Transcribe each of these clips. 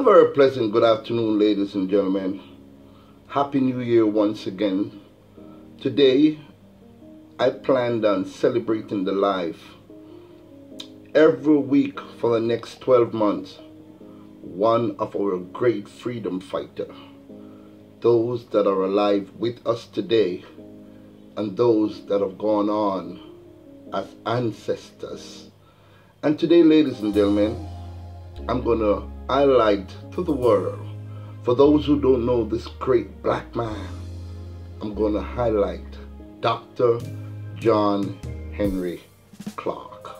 very pleasant good afternoon, ladies and gentlemen. Happy New Year once again. Today, I planned on celebrating the life every week for the next 12 months, one of our great freedom fighters, those that are alive with us today, and those that have gone on as ancestors. And today, ladies and gentlemen, I'm going to highlight to the world, for those who don't know this great black man, I'm going to highlight Dr. John Henrik Clarke.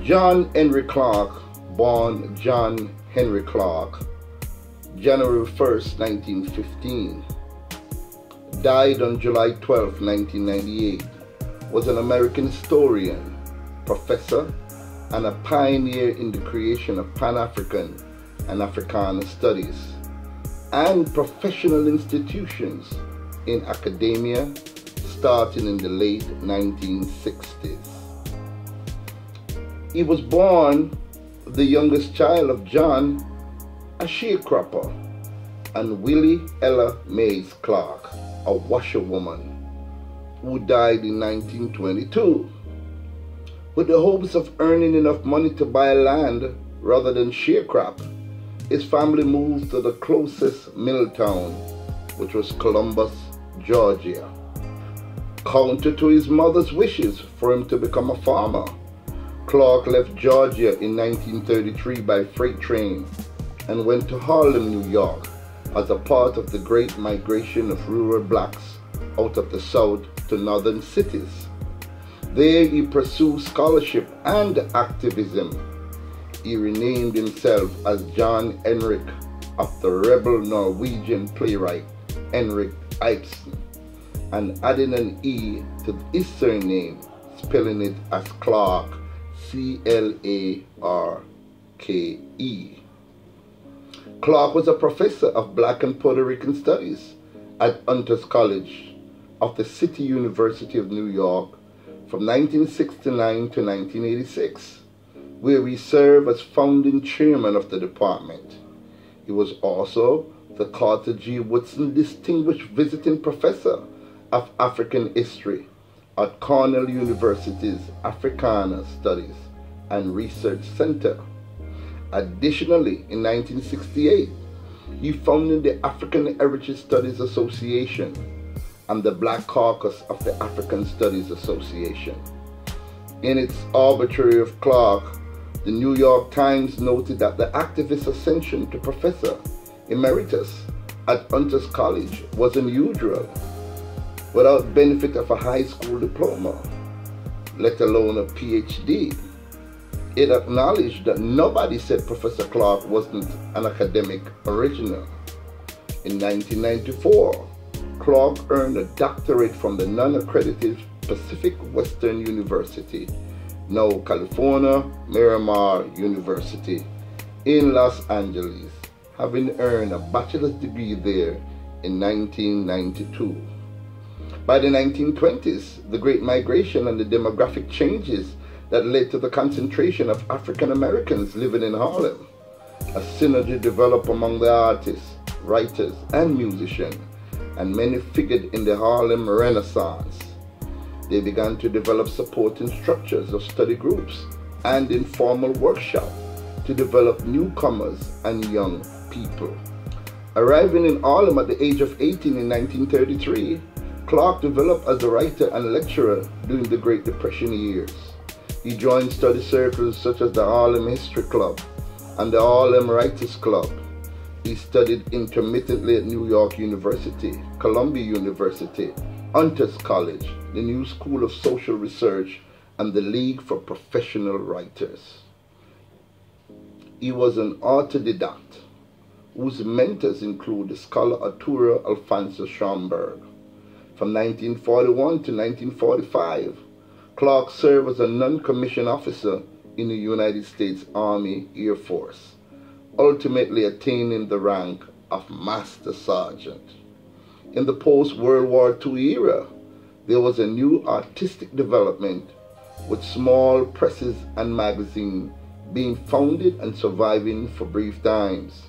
John Henrik Clarke, born John Henrik Clarke, January 1st, 1915, died on July 12, 1998, was an American historian, professor, and a pioneer in the creation of Pan-African and Africana studies and professional institutions in academia starting in the late 1960s. He was born the youngest child of John, a sharecropper, and Willie Ella Mays Clarke, a washerwoman, who died in 1922. With the hopes of earning enough money to buy land rather than sharecrop, his family moved to the closest mill town, which was Columbus, Georgia. Counter to his mother's wishes for him to become a farmer, Clarke left Georgia in 1933 by freight train and went to Harlem, New York, as a part of the great migration of rural blacks out of the South to northern cities. There he pursued scholarship and activism. He renamed himself as John Henrik after rebel Norwegian playwright Henrik Ibsen, and adding an E to his surname, spelling it as Clarke, C-L-A-R-K-E. Clarke was a professor of Black and Puerto Rican Studies at Hunter's College of the City University of New York from 1969 to 1986, where he served as founding chairman of the department. He was also the Carter G. Woodson Distinguished Visiting Professor of African History at Cornell University's Africana Studies and Research Center. Additionally, in 1968, he founded the African Heritage Studies Association and the Black Caucus of the African Studies Association. In its obituary of Clarke, the New York Times noted that the activist's ascension to Professor Emeritus at Hunter's College was unusual, without benefit of a high school diploma, let alone a PhD. It acknowledged that nobody said Professor Clarke wasn't an academic original. In 1994, Clarke earned a doctorate from the non-accredited Pacific Western University, now California Miramar University, in Los Angeles, having earned a bachelor's degree there in 1992. By the 1920s, the Great Migration and the demographic changes that led to the concentration of African Americans living in Harlem, a synergy developed among the artists, writers, and musicians, and many figured in the Harlem Renaissance. They began to develop supporting structures of study groups and informal workshops to develop newcomers and young people. Arriving in Harlem at the age of 18 in 1933, Clarke developed as a writer and lecturer during the Great Depression years. He joined study circles such as the Harlem History Club and the Harlem Writers Club. He studied intermittently at New York University, Columbia University, Hunter's College, the New School of Social Research, and the League for Professional Writers. He was an autodidact, whose mentors include the scholar Arturo Alfonso Schomburg. From 1941 to 1945, Clarke served as a non-commissioned officer in the United States Army Air Force, ultimately attaining the rank of Master Sergeant. In the post-World War II era, there was a new artistic development with small presses and magazines being founded and surviving for brief times.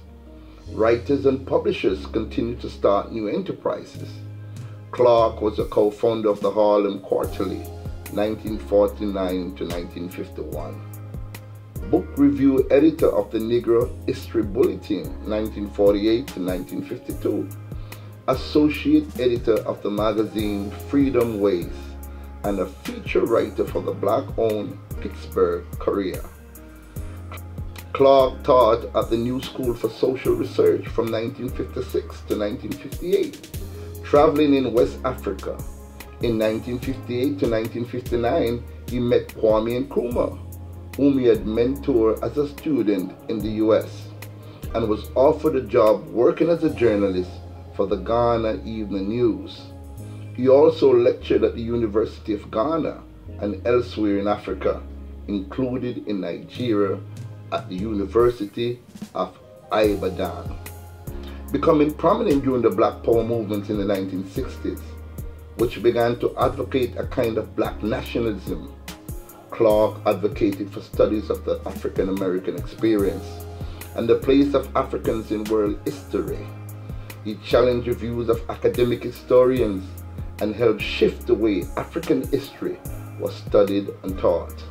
Writers and publishers continue to start new enterprises. Clarke was a co-founder of the Harlem Quarterly, 1949 to 1951. Book review editor of the Negro History Bulletin, 1948 to 1952. Associate editor of the magazine Freedom Ways, and a feature writer for the black-owned Pittsburgh Courier. Clarke taught at the New School for Social Research from 1956 to 1958, traveling in West Africa. In 1958 to 1959, he met Kwame Nkrumah, whom he had mentored as a student in the US, and was offered a job working as a journalist for the Ghana Evening News. He also lectured at the University of Ghana and elsewhere in Africa, included in Nigeria at the University of Ibadan. Becoming prominent during the Black Power movement in the 1960s, which began to advocate a kind of black nationalism, Clarke advocated for studies of the African American experience and the place of Africans in world history. He challenged the views of academic historians and helped shift the way African history was studied and taught.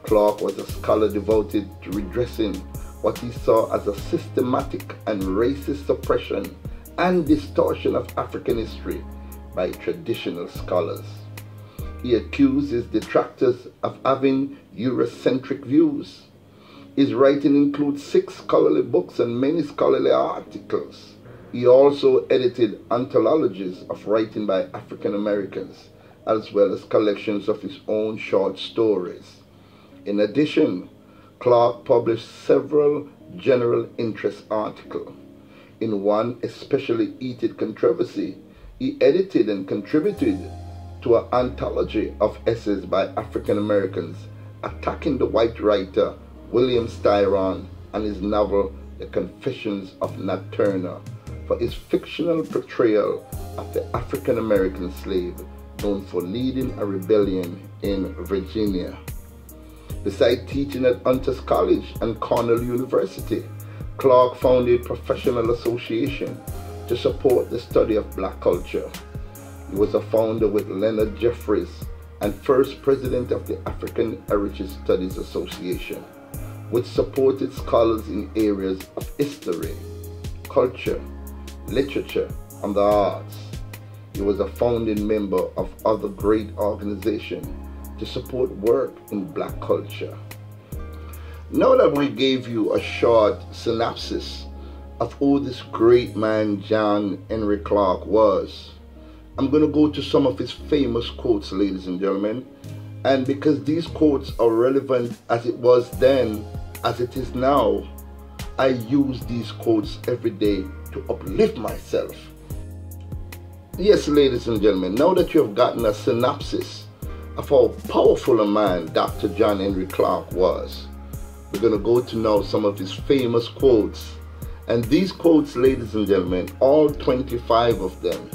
Clarke was a scholar devoted to redressing what he saw as a systematic and racist suppression and distortion of African history by traditional scholars. He accused his detractors of having Eurocentric views. His writing includes 6 scholarly books and many scholarly articles. He also edited anthologies of writing by African Americans, as well as collections of his own short stories. In addition, Clarke published several general interest articles. In one especially heated controversy, he edited and contributed to an anthology of essays by African Americans attacking the white writer William Styron and his novel The Confessions of Nat Turner for his fictional portrayal of the African American slave known for leading a rebellion in Virginia. Besides teaching at Hunter's College and Cornell University, Clarke founded Professional Association to support the study of black culture. He was a founder with Leonard Jeffries and first president of the African Heritage Studies Association, which supported scholars in areas of history, culture, literature, and the arts. He was a founding member of other great organizations to support work in black culture. Now that we gave you a short synopsis of who this great man John Henrik Clarke was, I'm going to go to some of his famous quotes, ladies and gentlemen. And because these quotes are relevant as it was then, as it is now, I use these quotes every day to uplift myself. Yes, ladies and gentlemen, now that you have gotten a synopsis of how powerful a man Dr. John Henrik Clarke was, we're going to go to now some of his famous quotes. And these quotes, ladies and gentlemen, all 25 of them,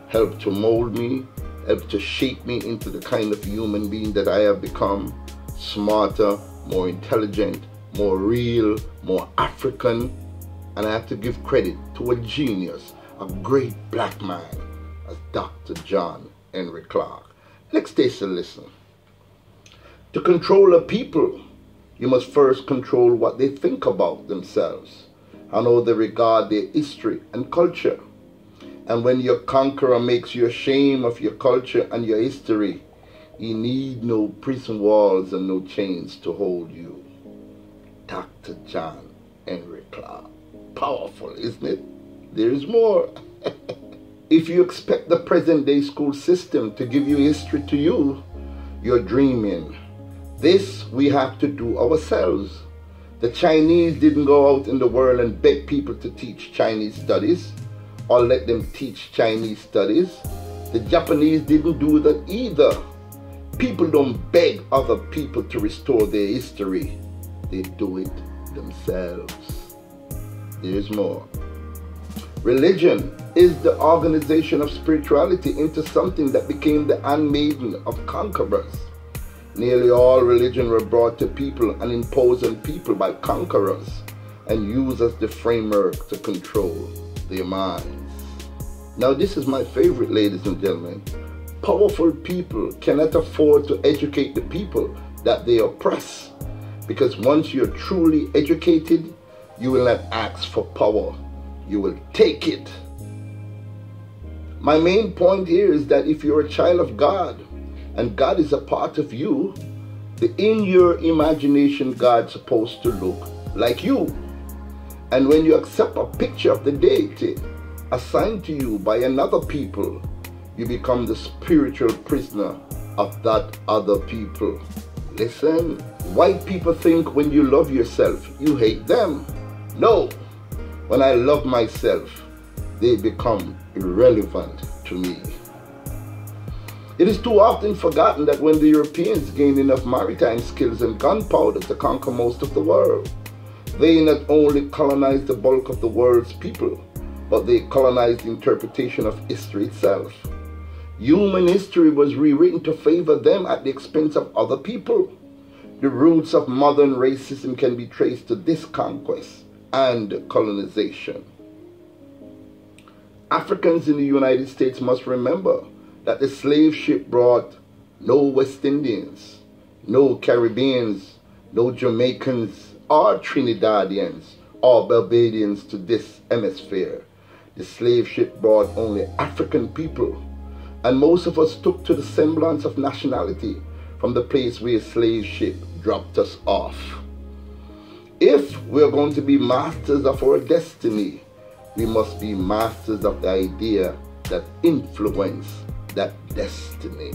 helped to mold me, helped to shape me into the kind of human being that I have become: smarter, more intelligent, more real, more African. And I have to give credit to a genius, a great black man, as Dr. John Henrik Clarke. Let's take a listen. To control a people, you must first control what they think about themselves and how they regard their history and culture. And when your conqueror makes you ashamed of your culture and your history, you need no prison walls and no chains to hold you. Dr. John Henrik Clarke. Powerful, isn't it? There's more. If you expect the present day school system to give you history to you, you're dreaming. This we have to do ourselves. The Chinese didn't go out in the world and beg people to teach Chinese studies or let them teach Chinese studies. The Japanese didn't do that either. People don't beg other people to restore their history. They do it themselves. There's more. Religion is the organization of spirituality into something that became the handmaiden of conquerors. Nearly all religion were brought to people and imposed on people by conquerors and used as the framework to control their minds. Now this is my favorite, ladies and gentlemen. Powerful people cannot afford to educate the people that they oppress, because once you're truly educated, you will not ask for power, you will take it. My main point here is that if you're a child of God and God is a part of you, in your imagination God's supposed to look like you. And when you accept a picture of the deity assigned to you by another people, you become the spiritual prisoner of that other people. Listen, white people think when you love yourself, you hate them. No, when I love myself, they become irrelevant to me. It is too often forgotten that when the Europeans gained enough maritime skills and gunpowder to conquer most of the world, they not only colonized the bulk of the world's people, but they colonized the interpretation of history itself. Human history was rewritten to favor them at the expense of other people. The roots of modern racism can be traced to this conquest and colonization. Africans in the United States must remember that the slave ship brought no West Indians, no Caribbeans, no Jamaicans or Trinidadians or Barbadians to this hemisphere. The slave ship brought only African people, and most of us took to the semblance of nationality from the place where a slave ship dropped us off. If we're going to be masters of our destiny, we must be masters of the idea that influence that destiny.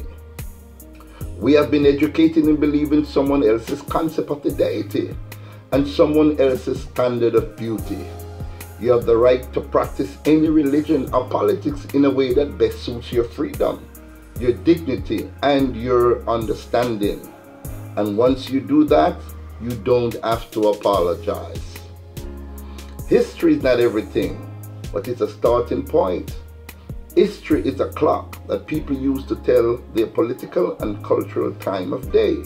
We have been educated in believing someone else's concept of the deity and someone else's standard of beauty. You have the right to practice any religion or politics in a way that best suits your freedom, your dignity, and your understanding. And once you do that, you don't have to apologize. History is not everything, but it's a starting point. History is a clock that people use to tell their political and cultural time of day.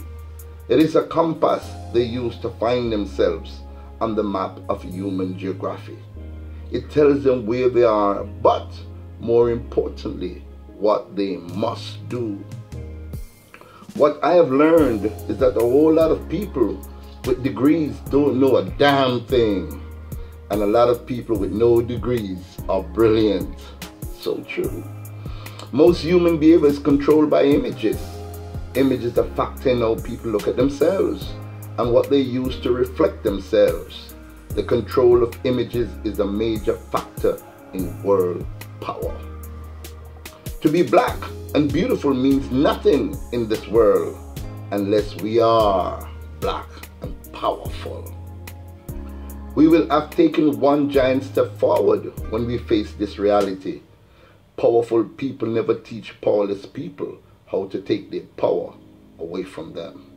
It is a compass they use to find themselves on the map of human geography. It tells them where they are, but more importantly, what they must do. What I have learned is that a whole lot of people with degrees don't know a damn thing, and a lot of people with no degrees are brilliant. So true. Most human behavior is controlled by images. Images are factor in how people look at themselves and what they use to reflect themselves. The control of images is a major factor in world power. To be black and beautiful means nothing in this world unless we are black and powerful. We will have taken one giant step forward when we face this reality. Powerful people never teach powerless people how to take their power away from them.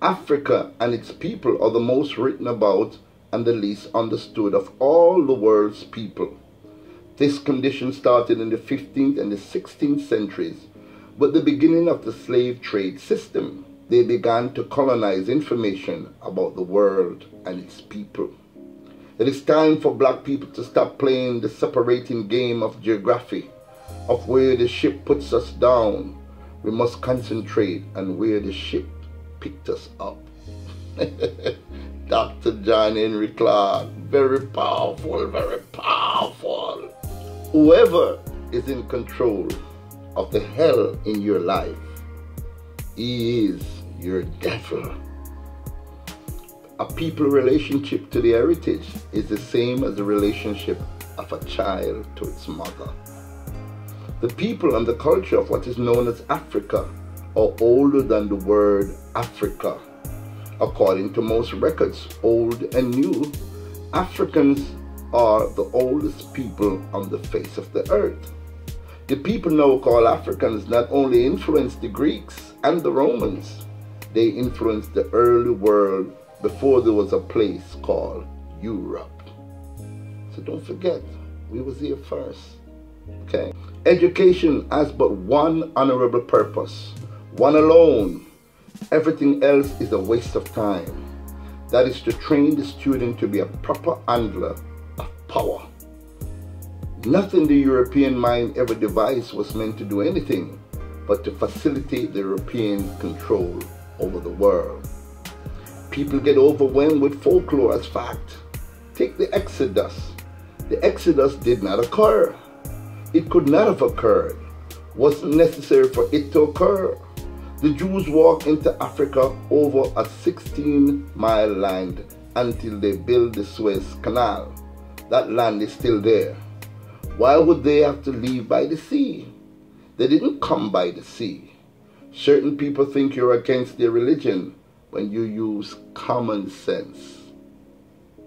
Africa and its people are the most written about and the least understood of all the world's people. This condition started in the 15th and the 16th centuries with the beginning of the slave trade system. They began to colonize information about the world and its people. It is time for black people to stop playing the separating game of geography, of where the ship puts us down. We must concentrate on where the ship picked us up. Dr. John Henrik Clarke, very powerful, very powerful. Whoever is in control of the hell in your life, he is your devil. A people relationship to the heritage is the same as the relationship of a child to its mother. The people and the culture of what is known as Africa are older than the word Africa. According to most records, old and new, Africans are the oldest people on the face of the earth. The people now called Africans not only influenced the Greeks and the Romans, they influenced the early world before there was a place called Europe. So don't forget, we was here first. Okay? Education has but one honorable purpose, one alone, Everything else is a waste of time. That is to train the student to be a proper handler of power. Nothing the European mind ever devised was meant to do anything but to facilitate the European control over the world. People get overwhelmed with folklore as fact. Take the Exodus. The Exodus did not occur. It could not have occurred. Wasn't necessary for it to occur. The Jews walked into Africa over a 16-mile land until they built the Suez Canal. That land is still there. Why would they have to leave by the sea? They didn't come by the sea. Certain people think you're against their religion when you use common sense.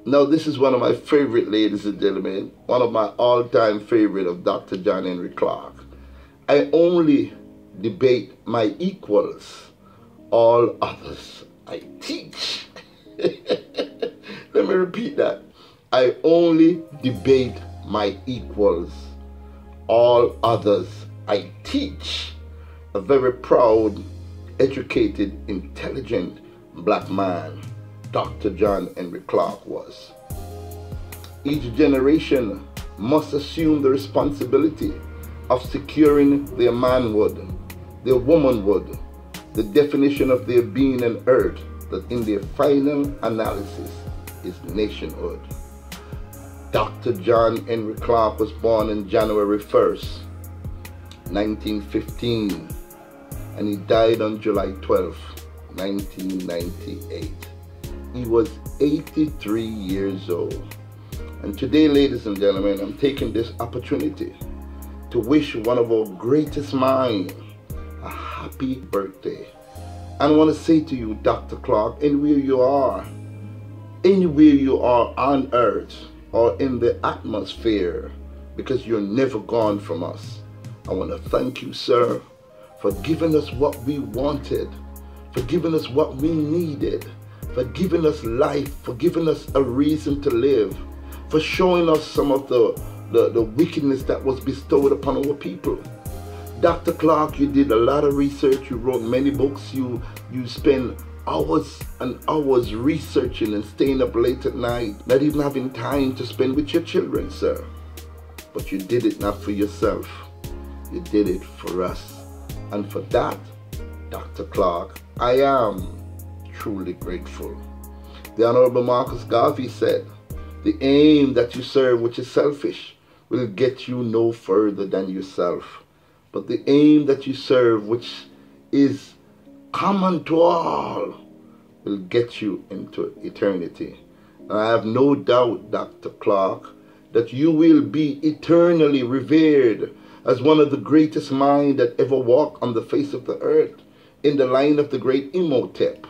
Now, this is one of my favorite, ladies and gentlemen, one of my all-time favorite of Dr. John Henrik Clarke. I only debate my equals. All others I teach. Let me repeat that. I only debate my equals. All others I teach. A very proud, educated, intelligent black man Dr. John Henrik Clarke was. Each generation must assume the responsibility of securing their manhood, their womanhood, the definition of their being on earth, that in their final analysis is nationhood. Dr. John Henrik Clarke was born on January 1st, 1915, and he died on July 12th, 1998. He was 83 years old. And today, ladies and gentlemen, I'm taking this opportunity to wish one of our greatest minds a happy birthday. And I want to say to you, Dr. Clarke, anywhere you are on earth or in the atmosphere, because you're never gone from us, I want to thank you, sir, for giving us what we wanted, for giving us what we needed, for giving us life, for giving us a reason to live, for showing us some of the wickedness that was bestowed upon our people. Dr. Clarke, you did a lot of research, you wrote many books, you spent hours and hours researching and staying up late at night, not even having time to spend with your children, sir. But you did it not for yourself, you did it for us. And for that, Dr. Clarke, I am truly grateful. The Honorable Marcus Garvey said, "The aim that you serve, which is selfish, will get you no further than yourself. But the aim that you serve, which is common to all, will get you into eternity." And I have no doubt, Dr. Clarke, that you will be eternally revered as one of the greatest minds that ever walked on the face of the earth, in the line of the great Imhotep,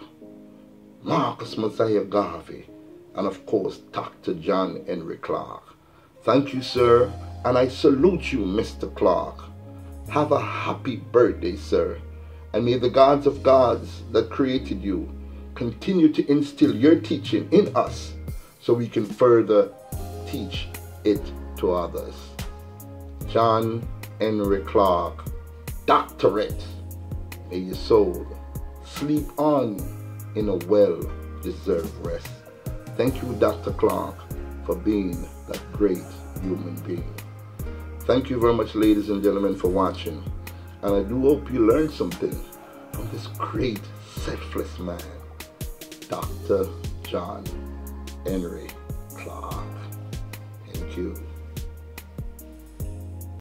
Marcus Messiah Garvey, and of course, Dr. John Henrik Clarke. Thank you, sir, and I salute you, Mr. Clarke. Have a happy birthday, sir, and may the gods of gods that created you continue to instill your teaching in us so we can further teach it to others. John Henrik Clarke, doctorate. May your soul sleep on in a well-deserved rest. Thank you, Dr. Clarke, for being that great human being. Thank you very much, ladies and gentlemen, for watching. And I do hope you learned something from this great, selfless man, Dr. John Henrik Clarke. Thank you.